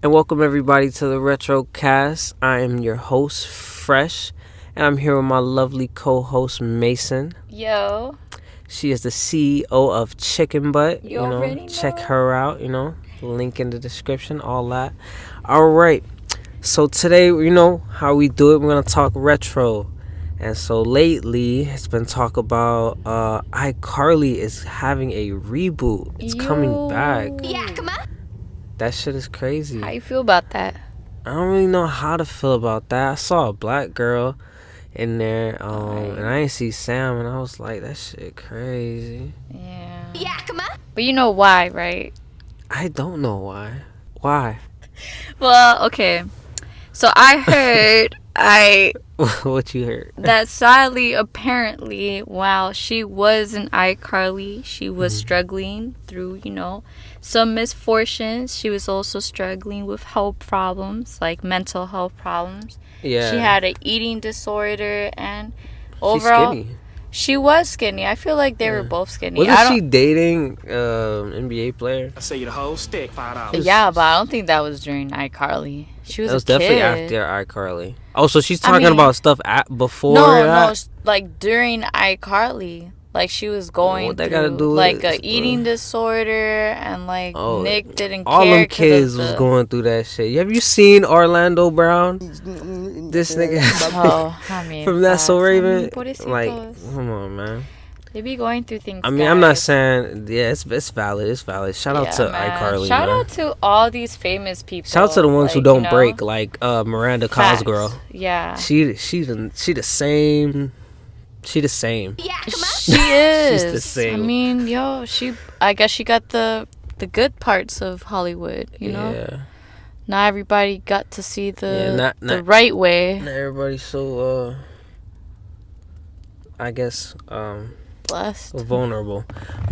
And welcome everybody to the Retrocast. I am your host, Fresh, and I'm here with my lovely co-host, Mason. Yo. She is the CEO of Chicken Butt. You already check know. her out, link in the description, all that. All right. So today, how we do it. We're going to talk retro. And so lately, it's been talk about iCarly is having a reboot. It's coming back. Yeah, come on. That shit is crazy. How you feel about that? I don't really know how to feel about that. I saw a black girl in there, and I didn't see Sam, and I was like, that shit crazy. Yeah. Yeah, come on. But you know why, right? I don't know why. Why? Well, okay. So I heard What you heard? that Sally apparently, while she was in iCarly, she was struggling through, some misfortunes. She was also struggling with health problems, like mental health problems. Yeah. She had an eating disorder, and overall, she's skinny. She was skinny. I feel like they were both skinny. Wasn't she dating NBA player? I say the whole stick, $5. Yeah, but I don't think that was during iCarly. She was, definitely after iCarly. Oh, so she's talking about stuff before that? No, like during iCarly. Like she was going through like a eating disorder, and like Nick didn't care. All them kids was going through that shit. Have you seen Orlando Brown? This nigga from That's So Raven. Like, come on, man. They be going through things. I mean, I'm not saying it's valid. It's valid. Shout out to iCarly. Shout out to all these famous people. Shout out to the ones who don't break, like Miranda Cosgrove. Yeah. She the same. She the same. Yeah, come on. She is. She's the same. I mean, I guess she got the good parts of Hollywood, you know? Yeah. Not everybody got to see the right way. Not everybody's so I guess blessed. Vulnerable.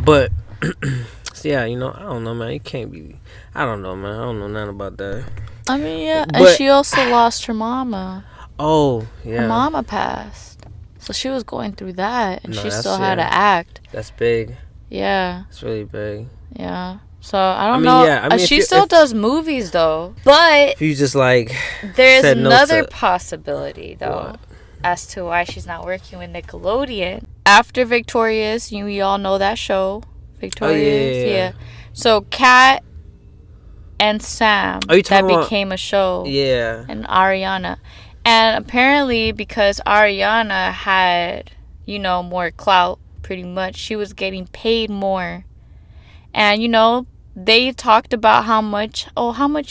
But yeah, I don't know, man. You can't be I don't know, man. I don't know nothing about that. I mean, yeah, and she also lost her mama. Oh, yeah. Her mama passed. So she was going through that, and she still had to act. That's big. Yeah. It's really big. Yeah. So I don't know. Yeah, she still does movies though. But if you just like, there's another possibility though, as to why she's not working with Nickelodeon after Victorious. We all know that show, Victorious. Yeah. So Kat and Sam that became a show. Yeah. And Ariana. And apparently, because Ariana had, more clout, pretty much, she was getting paid more. And, they talked about how much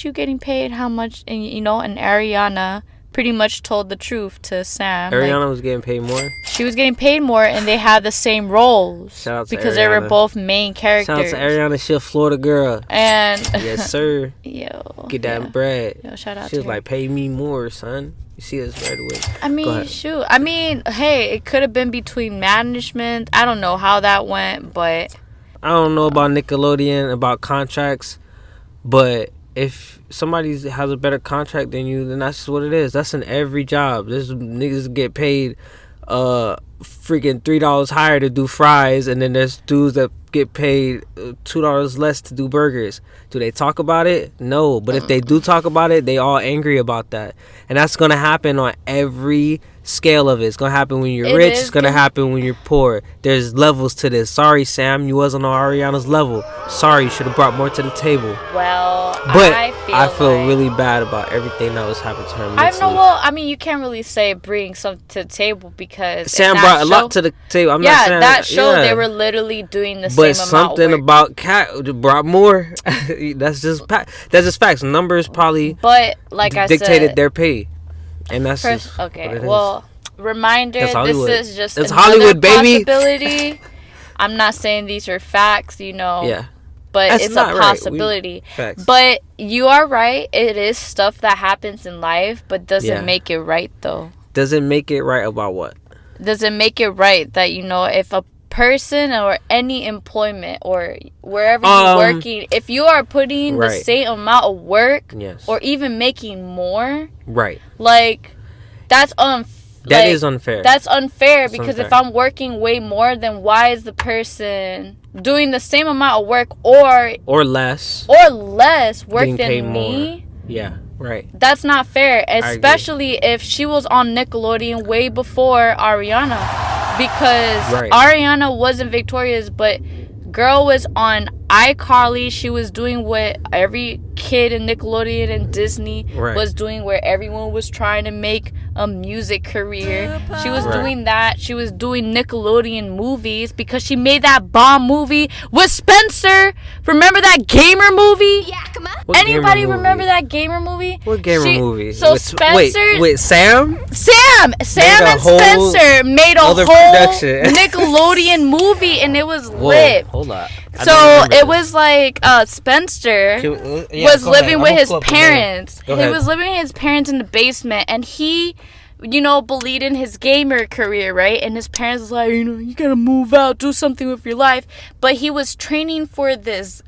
you getting paid, how much, and, and Ariana pretty much told the truth to Sam. Ariana was getting paid more? She was getting paid more, and they had the same roles. Shout out to because Ariana. They were both main characters. Shout out to Ariana, she a Florida girl. And yes, sir. Yo. Get that bread. Yo, shout out she to was her. like, pay me more, son. You see this right away. I mean, shoot. I mean, hey, it could have been between management. I don't know how that went, but I don't know about Nickelodeon, about contracts, but if somebody has a better contract than you, then that's just what it is. That's in every job. There's niggas get paid freaking $3 higher to do fries, and then there's dudes that get paid $2 less to do burgers. Do they talk about it? No. But if they do talk about it, they all angry about that. And that's gonna happen on every scale of it. It's gonna happen when you're rich. It's gonna happen when you're poor. There's levels to this. Sorry, Sam, you wasn't on Ariana's level. Sorry, you should have brought more to the table. Well, but I feel really bad about everything that was happening to her mentally. I mean, you can't really say bring something to the table because Sam brought a lot to the table. I'm not saying that show they were literally doing the same amount. But something about Kat brought more. That's just facts. Numbers probably dictated their pay. And that's just okay. Well, reminder: this is just Hollywood, baby. Possibility. I'm not saying these are facts, Yeah. But that's it's a possibility. Facts. But you are right. It is stuff that happens in life, but doesn't make it right though. Doesn't make it right about what? Doesn't make it right that if a person or any employment or wherever you're working, if you are putting the same amount of work or even making more, like that's That is unfair. That's unfair because if I'm working way more, then why is the person doing the same amount of work or less work than me? Yeah, right. That's not fair, especially if she was on Nickelodeon way before Ariana, because Ariana wasn't victorious, but girl was on iCarly. She was doing what every kid in Nickelodeon and Disney was doing, where everyone was trying to make a music career. She was doing that. She was doing Nickelodeon movies because she made that bomb movie with Spencer. Remember that gamer movie? Yeah, come on. Anybody remember that gamer movie? What gamer movie? So Spencer... Wait, Sam? Sam and Spencer made a whole Nickelodeon movie, and it was lit. Hold up. So it was like Spencer was living with his parents. He was living with his parents in the basement, and he, believed in his gamer career, right? And his parents was like, you gotta move out, do something with your life. But he was training for this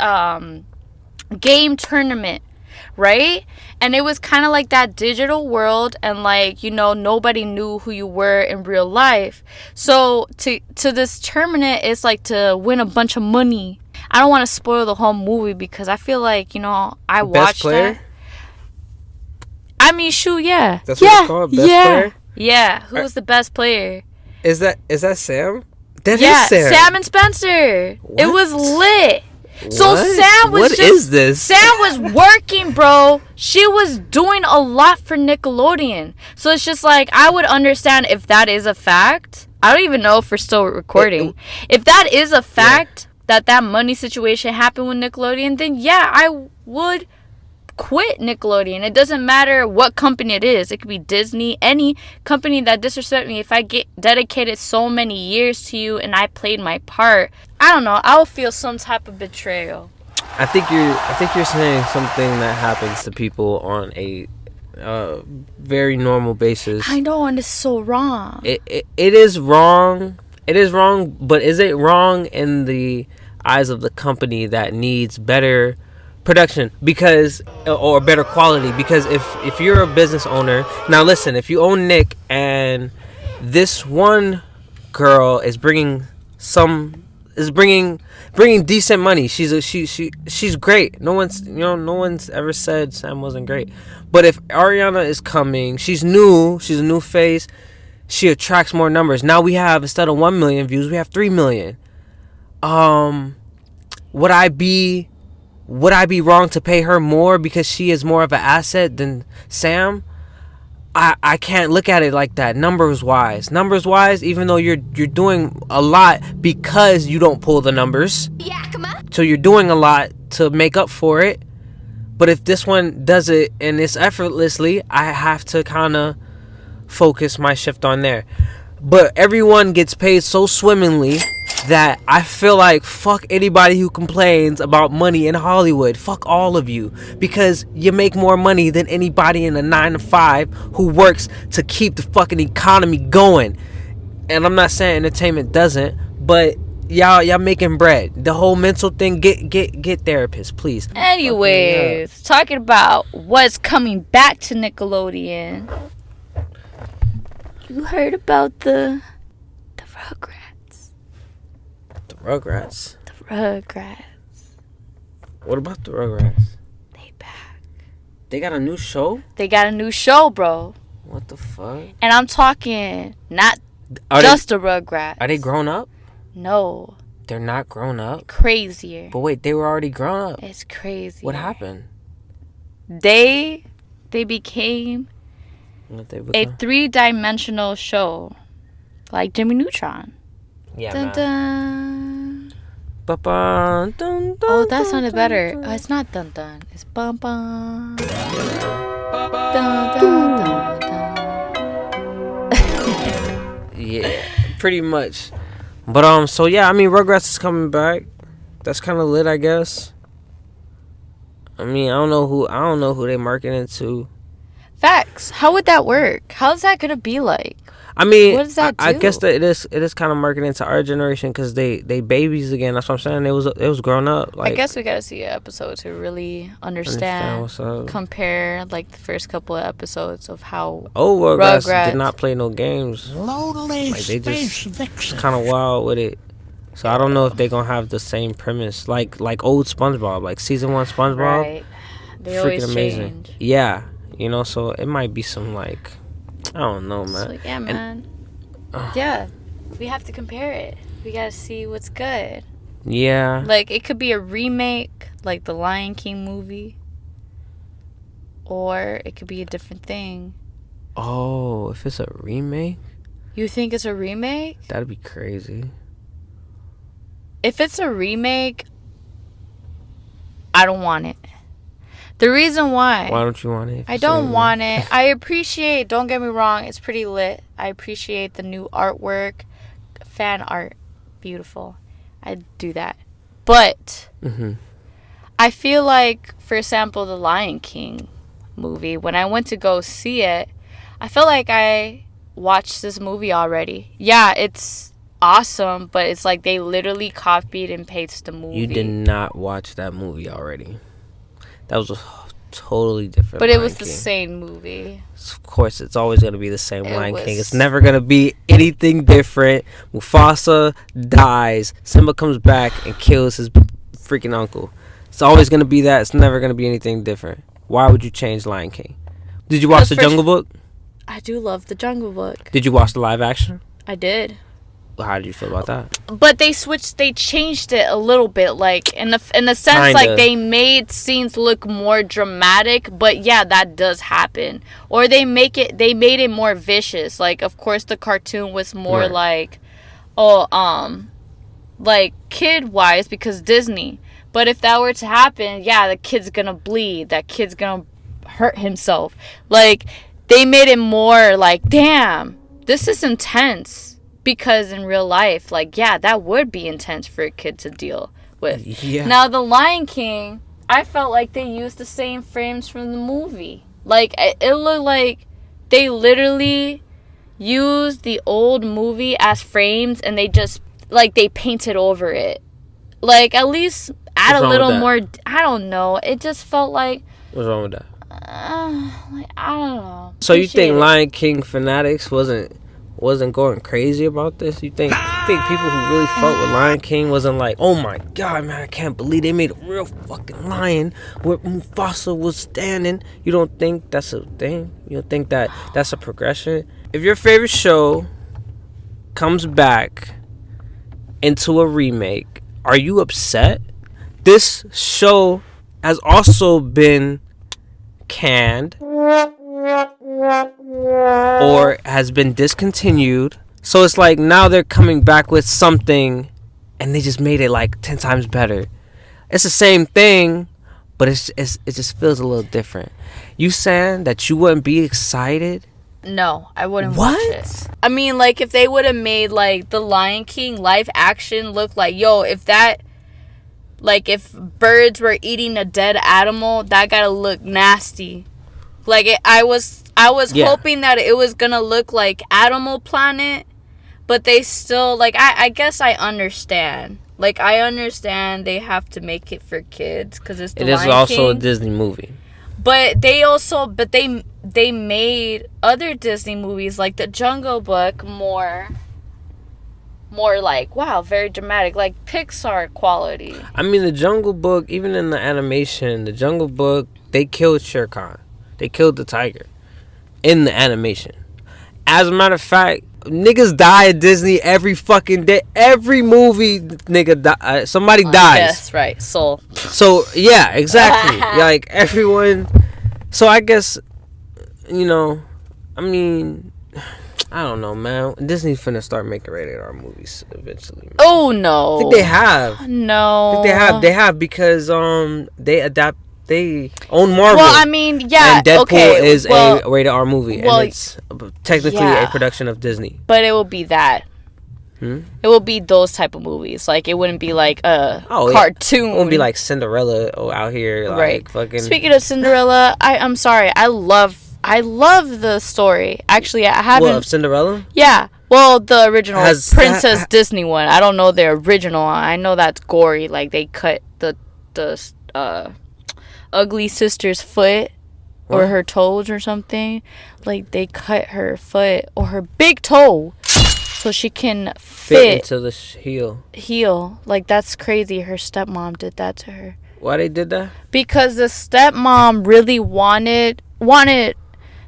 game tournament, right? And it was kind of like that digital world, and nobody knew who you were in real life. So to this tournament, it's like to win a bunch of money. I don't want to spoil the whole movie because I feel like I watched that. I mean, shoot, yeah. That's what it's called? Best player? Yeah. Who was the best player? Is that Sam? That is Sam. Sam and Spencer. What? It was lit. So what? Sam was What is this? Sam was working, bro. She was doing a lot for Nickelodeon. So it's just like, I would understand if that is a fact. I don't even know if we're still recording. If that is a fact, that money situation happened with Nickelodeon, then yeah, I would quit Nickelodeon. It doesn't matter what company it is. It could be Disney, any company that disrespects me. If I get dedicated so many years to you and I played my part, I don't know, I'll feel some type of betrayal. I think you're saying something that happens to people on a very normal basis. I know, and it's so wrong. It is wrong. It is wrong, but is it wrong in the eyes of the company that needs better production or better quality? Because if you're a business owner, now listen, if you own Nick and this one girl is bringing decent money, she's great. No one's ever said Sam wasn't great. But if Ariana is coming, she's new, she's a new face, she attracts more numbers. Now we have, instead of 1 million views, we have 3 million. Would I be wrong to pay her more because she is more of an asset than Sam? I can't look at it like that. Numbers wise, even though you're doing a lot because you don't pull the numbers. Yeah, come on. So you're doing a lot to make up for it. But if this one does it and it's effortlessly, I have to kind of focus my shift on there. But everyone gets paid so swimmingly that I feel like fuck anybody who complains about money in Hollywood. Fuck all of you, because you make more money than anybody in a 9-to-5 who works to keep the fucking economy going. And I'm not saying entertainment doesn't, but y'all making bread. The whole mental thing, get therapists, please. Anyways, talking about what's coming back to Nickelodeon. You heard about the Rugrats? The Rugrats? The Rugrats. What about the Rugrats? They back. They got a new show? They got a new show, bro. What the fuck? And I'm talking not just the Rugrats. Are they grown up? No. They're not grown up? Crazier. But wait, they were already grown up. It's crazy. What happened? They became a 3-dimensional show, like Jimmy Neutron. Yeah, dun, man. Dun. Dun, dun, Oh, that sounded better. Oh, it's not dun dun. It's bum bum. Dun, dun, dun, dun. Yeah, pretty much. But so yeah, I mean, Rugrats is coming back. That's kind of lit, I guess. I mean, I don't know who they marketing it to. Facts. How would that work? How's that gonna be like? I mean, what does that do? I guess that it is kind of marketing to our generation because they babies again. That's what I'm saying. It was grown up. Like, I guess we gotta see an episode to really understand what's up. Compare like the first couple of episodes of how Rugrats did not play no games. Like, they just kind of wild with it. So I don't know if they're gonna have the same premise like old SpongeBob, like season 1 SpongeBob. Right. They always amazing. change. Yeah, you know, so it might be some like, I don't know, man. So yeah, man. Yeah, we have to compare it. We gotta see what's good. Yeah. Like, it could be a remake, like the Lion King movie, or it could be a different thing. Oh, if it's a remake, You think it's a remake? that'd be crazy. If it's a remake, I don't want it. The reason why don't you want it? I don't want it. I appreciate, don't get me wrong, it's pretty lit. I appreciate the new artwork, fan art, beautiful. I do that. But I feel like, for example, the Lion King movie, when I went to go see it, I felt like I watched this movie already. Yeah, it's awesome, but it's like they literally copied and pasted the movie. You did not watch that movie already. That was a totally different. But it was Lion the King. same movie. Of course, it's always going to be the same Lion King. was- It's never going to be anything different. Mufasa dies. Simba comes back and kills his freaking uncle. It's always going to be that. It's never going to be anything different. Why would you change Lion King? Did you watch The Jungle Book? I do love The Jungle Book. Did you watch the live action? I did. How did you feel about that? But they changed it a little bit, like in the sense, Kinda. like they made scenes look more dramatic. But yeah, that does happen. Or they made it more vicious. Like, of course, the cartoon was more Right. like, like kid wise, because Disney. But if that were to happen, yeah, the kid's gonna bleed. That kid's gonna hurt himself. Like, they made it more like, damn, this is intense. Because in real life, like, yeah, that would be intense for a kid to deal with. Yeah. Now, The Lion King, I felt like they used the same frames from the movie. Like, it looked like they literally used the old movie as frames and they just, like, they painted over it. Like, at least add What's a wrong little with that? more, I don't know. It just felt like, What's wrong with that? like, I don't know. So you think Appreciate it. Lion King fanatics wasn't going crazy about this? You think people who really fuck with Lion King wasn't like, oh my god, man, I can't believe they made a real fucking lion where Mufasa was standing? You don't think that's a thing? You don't think that's a progression? If your favorite show comes back into a remake, are you upset? This show has also been canned or has been discontinued, so it's like now they're coming back with something and they just made it like 10 times better. It's the same thing, but it just feels a little different. You saying that you wouldn't be excited? No, I wouldn't What? watch it. I mean, like, if they would have made, like, the Lion King live action look like, yo, if birds were eating a dead animal, that gotta look nasty. Like, I was Yeah. hoping that it was gonna look like Animal Planet, but they still, like, I guess I understand. Like, I understand they have to make it for kids, because it's the It is Lion also a King. Disney movie. But they made other Disney movies like The Jungle Book more like, wow, very dramatic, like Pixar quality. I mean, the Jungle Book, even in the animation, the Jungle Book, they killed Shere Khan. They killed the tiger in the animation. As a matter of fact, niggas die at Disney every fucking day. Every movie, nigga, somebody dies. Yes, right. Soul. So, yeah, exactly. Like, everyone. So, I guess, you know, I mean, I don't know, man. Disney's finna start making rated R movies eventually, man. Oh, no. I think they have. No. They have because they own Marvel. Well, I mean, yeah. And Deadpool okay, is a rated R movie, well, and it's technically yeah. a production of Disney. But it will be that. It will be those type of movies. Like, it wouldn't be like a cartoon. It won't be like Cinderella out here, like Right. fucking. Speaking of Cinderella, I'm sorry. I love the story. Actually, I haven't. What, of Cinderella? Yeah. Well, the original Has Princess that- Disney one. I don't know the original one. I know that's gory. Like, they cut the ugly sister's foot or What? her toes or something. Like, they cut her foot or her big toe so she can Fit fit into the heel. heel. Like, that's crazy. Her stepmom did that to her. Why they did that? Because the stepmom really wanted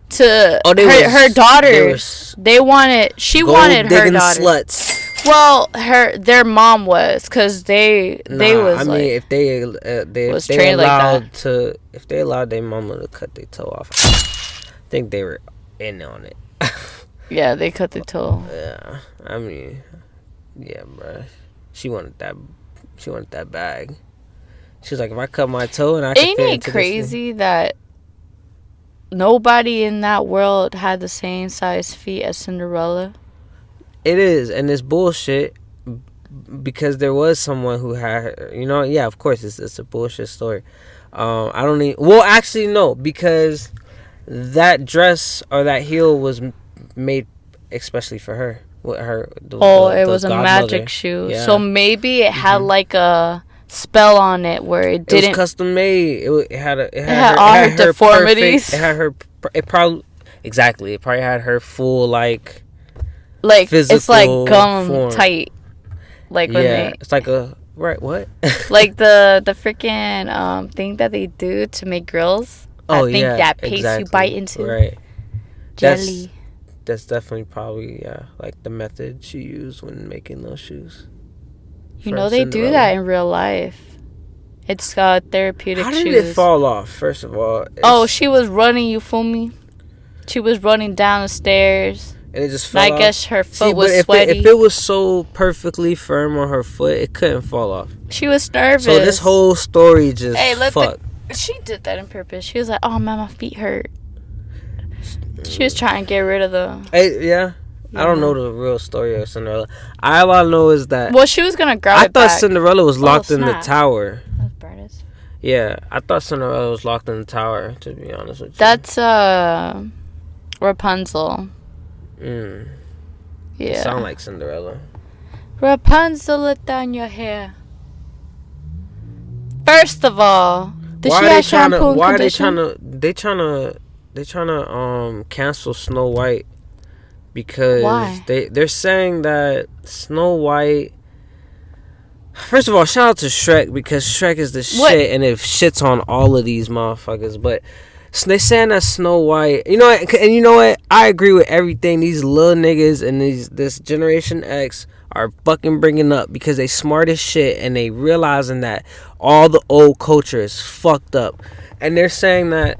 to her daughter. They wanted her daughter. Sluts. Well, their mom was, because they was, I mean, like, if they allowed like that. If they allowed their mama to cut their toe off, I think they were in on it. Yeah, they cut the toe. Yeah, I mean, yeah, bro. She wanted that bag. She was like, if I cut my toe and I can ain't it crazy that nobody in that world had the same size feet as Cinderella? It is, and it's bullshit because there was someone who had, yeah, of course, it's a bullshit story. I don't need. Well, actually, no, because that dress or that heel was made especially for her. With her. It was a magic shoe, yeah. So maybe it had like a spell on it where it didn't. It was custom made. It had all her deformities. It had her. It probably had her full like physical it's like gum form. Tight, like when it's like a right what like the freaking thing that they do to make grills. That paste exactly. You bite into, right? Jelly. That's definitely probably like the method she used when making those shoes. They Cinderella. Do that in real life. It's therapeutic. How did it fall off? First of all, she was running. You fool me? She was running down the stairs. And it just fell off. I guess her foot was sweaty. If it was so perfectly firm on her foot, it couldn't fall off. She was nervous. So this whole story just fucked. She did that on purpose. She was like, "Oh man, my feet hurt." She was trying to get rid of the. Yeah. I don't know the real story of Cinderella. All I know is that. Well, she was gonna grab it back. I thought Cinderella was locked in the tower. That's brightest. Yeah, I thought Cinderella was locked in the tower. To be honest with you. That's Rapunzel. Yeah. You sound like Cinderella. Rapunzel, let down your hair. First of all, why are they trying to cancel Snow White? Because they're saying that Snow White. First of all, shout out to Shrek, because Shrek is the shit, and it shits on all of these motherfuckers. But they saying that Snow White, and you know what? I agree with everything these little niggas and this Generation X are fucking bringing up, because they smart as shit and they realizing that all the old culture is fucked up, and they're saying that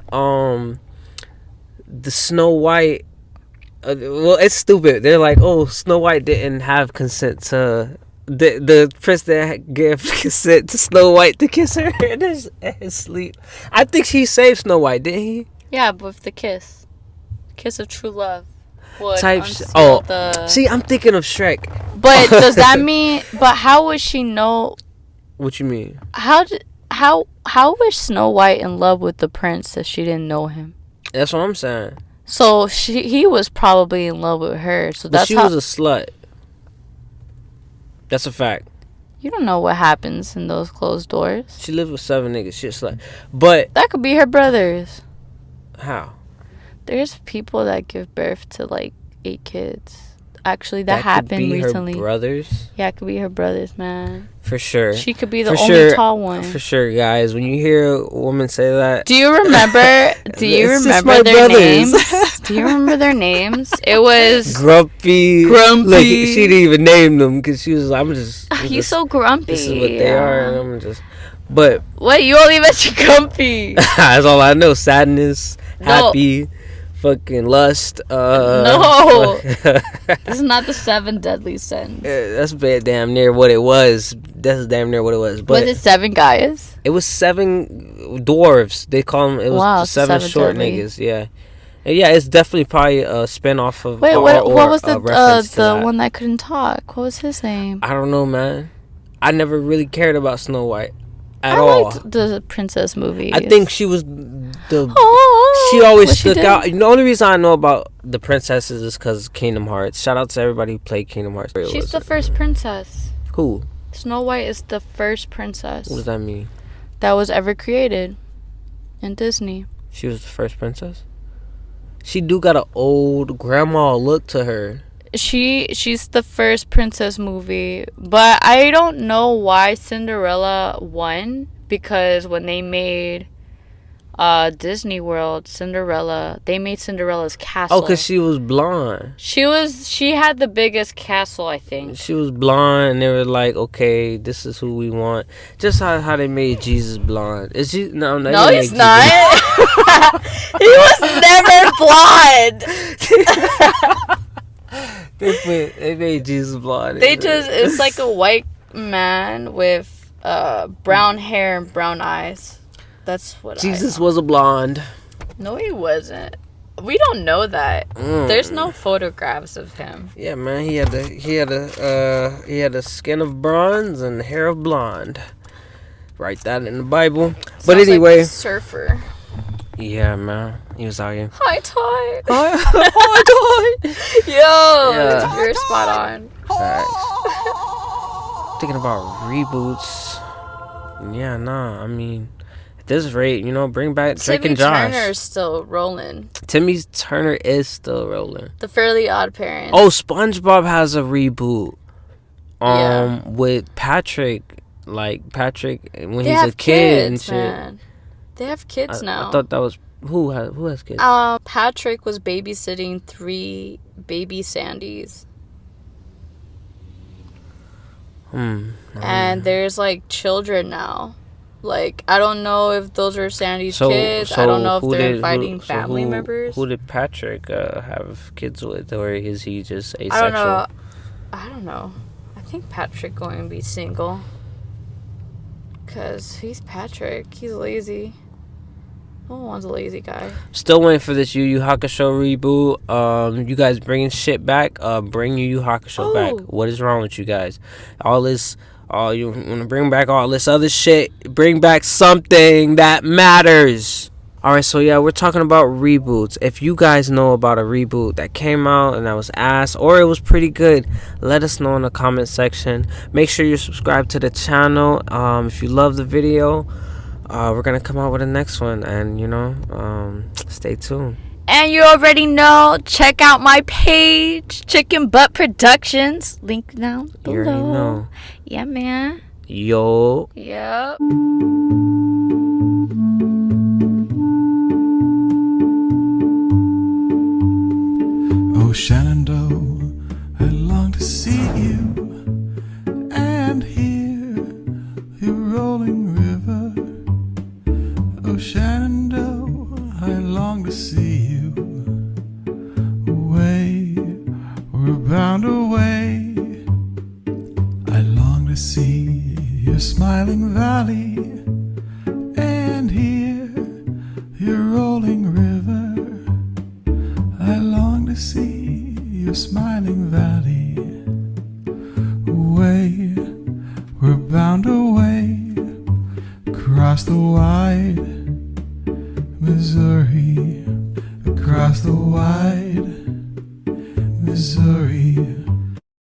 the Snow White. Well, it's stupid. They're like, oh, Snow White didn't have consent to the prince that gave consent to Snow White to kiss her in his sleep. I think he saved Snow White, didn't he? Yeah, but with the kiss of true love. See, I'm thinking of Shrek. But does that mean? But how would she know? What you mean? How was Snow White in love with the prince if she didn't know him? That's what I'm saying. So he was probably in love with her. So but she was a slut. That's a fact. You don't know what happens in those closed doors. She lived with 7 niggas. She a slut. But that could be her brothers. How? There's people that give birth to like 8 kids. Actually, that happened recently. Her brothers? Yeah, it could be her brothers, man. For sure. She could be the only tall one. For sure, guys. When you hear a woman say that, do you remember? Do you remember their names? Do you remember their names? It was Grumpy. Like, she didn't even name them because she was. I'm just. He's so grumpy. This is what they are, and I'm just. But wait, you only mentioned grumpy. That's all I know. Sadness, happy. Fucking lust. No, this is not the 7 deadly sins. That's damn near what it was. That's damn near what it was. But was it 7 guys? It was 7 dwarves. They call them. It was 7 short deadly niggas. Yeah, and yeah. It's definitely probably a spinoff of. Wait, what was the one that couldn't talk? What was his name? I don't know, man. I never really cared about Snow White at all. I liked the princess movie. I think she was she always stuck out. The only reason I know about the princesses is because Kingdom Hearts. Shout out to everybody who played Kingdom Hearts. She's the first princess. Who? Snow White is the first princess. What does that mean? That was ever created in Disney. She was the first princess? She do got an old grandma look to her. She's the first princess movie, but I don't know why Cinderella won because when they made Disney World, Cinderella, they made Cinderella's castle. Oh, because she was blonde. She had the biggest castle, I think. She was blonde, and they were like, okay, this is who we want. Just how they made Jesus blonde. Is he? No, he's not. He was never blonde. They made Jesus blonde. It's like a white man with brown hair and brown eyes. That's what Jesus was a blonde. No, he wasn't. We don't know that. There's no photographs of him. Yeah, man, he had the skin of bronze and hair of blonde. Write that in the Bible. But anyway, like a surfer. Yeah, man, he was out here. High tide. High tide. Yo, yeah. You're spot on. Facts. Thinking about reboots. Yeah, nah. I mean, at this rate, bring back Drake and Josh. Timmy Turner is still rolling. Timmy Turner is still rolling. The Fairly Odd Parents. Oh, SpongeBob has a reboot. With Patrick, like Patrick when he's a kid and shit. Man. They have kids now. I thought that was who has kids. Patrick was babysitting 3 baby Sandys. And there's like children now. Like, I don't know if those are Sandy's kids. I don't know if they're inviting family members. Who did Patrick have kids with, or is he just asexual? I don't know. I think Patrick going to be single. Because he's Patrick. He's lazy. No one wants a lazy guy. Still waiting for this Yu Yu Hakusho reboot. You guys bringing shit back? Bring Yu Yu Hakusho back. What is wrong with you guys? You want to bring back all this other shit? Bring back something that matters. Alright, so yeah, we're talking about reboots. If you guys know about a reboot that came out and that was ass, or it was pretty good, let us know in the comment section. Make sure you're subscribed to the channel. If you love the video, we're gonna come out with the next one, and stay tuned. And you already know, check out my page, Chicken Butt Productions, link down below. You already know. Yeah, man. Yo. Yep. Oh, Shenandoah, I long to see you and hear your rolling river. Oh, Shenandoah, I long to see you. Away, we're bound away. I long to see your smiling valley and hear your rolling river. I long to see your smiling valley. Away, we're bound away, across the wide Missouri, across the wide